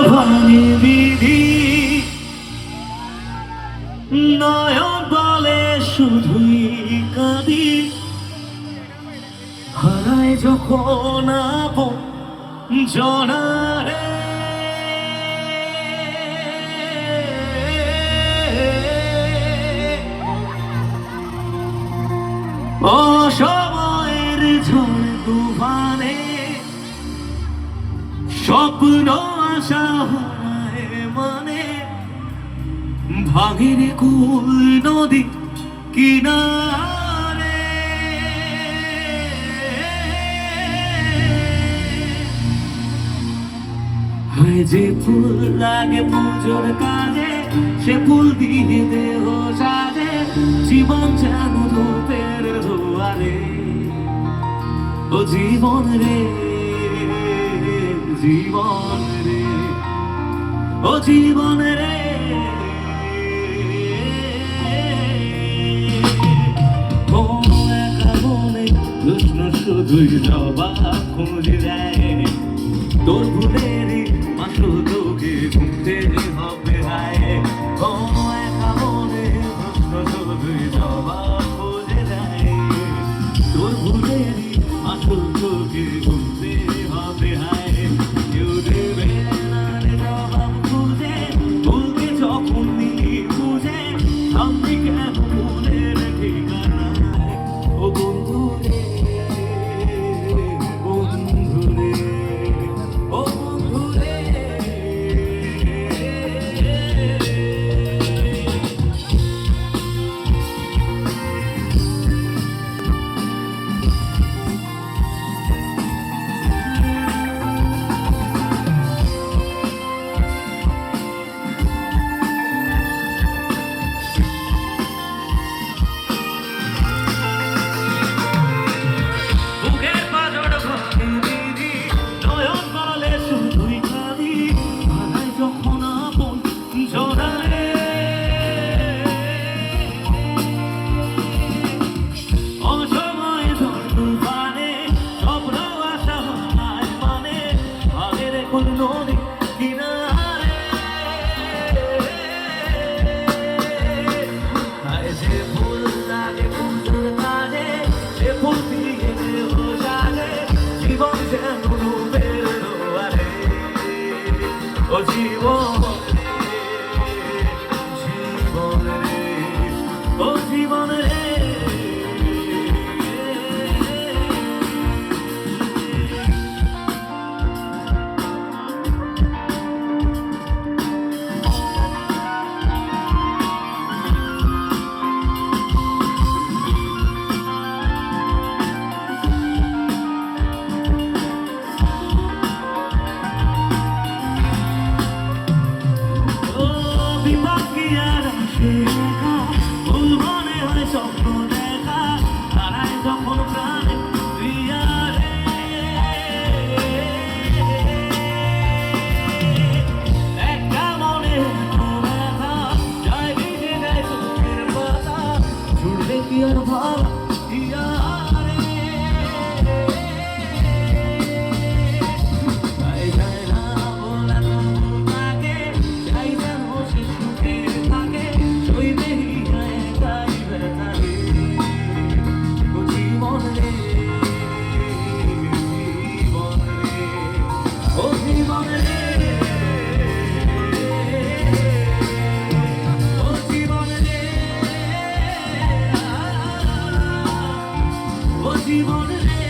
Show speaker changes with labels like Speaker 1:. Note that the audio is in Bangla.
Speaker 1: ভাঙে বিধি নয়ন বলে শুধুই কাঁদি হারায় যখন আপন জনারে অসময়ের ঝড় তুফানে স্বপ্ন আশা হারায় মানে ভাঙের কুল নদী কিনারে হয় যে ফুল লাগে পুজোর কাজে সে ফুল দিয়ে দেহ সাজে জীবন যেন রূপের দুয়ারে ও জীবন রে জীবন রে ও জীবন রে একা মনে কৃষ্ণ শুধুই জবাব খুঁজে দেয় তোর ভুলেরই মাসু তোকে ঘুরতে হবে হায় ও একা মনে কৃষ্ণ শুধুই জবাব খুঁজে দেয় তোর ভুলেরই মাসু তোকে ঘুরতে হবে হায় কেউ দেবে না রে জবাব খুঁজে ভুলকে যখন নিলি বুঝে আমি কেন ভুলের ঠিকানা ও বন্ধু রে বন্ধু রে ও বন্ধু রে বুকের পাঁজর ভাঙে বিধি নয়ন বলে শুধুই কাঁদি হারায় যখন আপন জনারে অসময়ে ঝড় তুফানে স্বপ্ন আশা হারায় মানে ভাঙের কুল নদী কিনারে হায় যে ফুল লাগে পুজোর কাজে সে ফুল দিয়ে দেহ সাজে জীবন যেন রূপের দুয়ারে ও জীবন রে জীবন রে ও জীবন রে ও বিপাকি আর আসে একা ভুল মনে হয় স্বপ্ন দেখা হারায় যখন প্রাণে প্রিয়ারে একটা মনে এত ব্যথা যায় ভিজে যায় চোখের পাতা ছুটবে কি আর ভালো ইয়ারে তাই যায় না বলা তবু তাকে চাই যেন সে সুখে থাকে সইবেই যায় তাই ব্যথা রে ও জীবন রে জীবন রে ও জীবন রে ও জীবন রে ও জীবন রে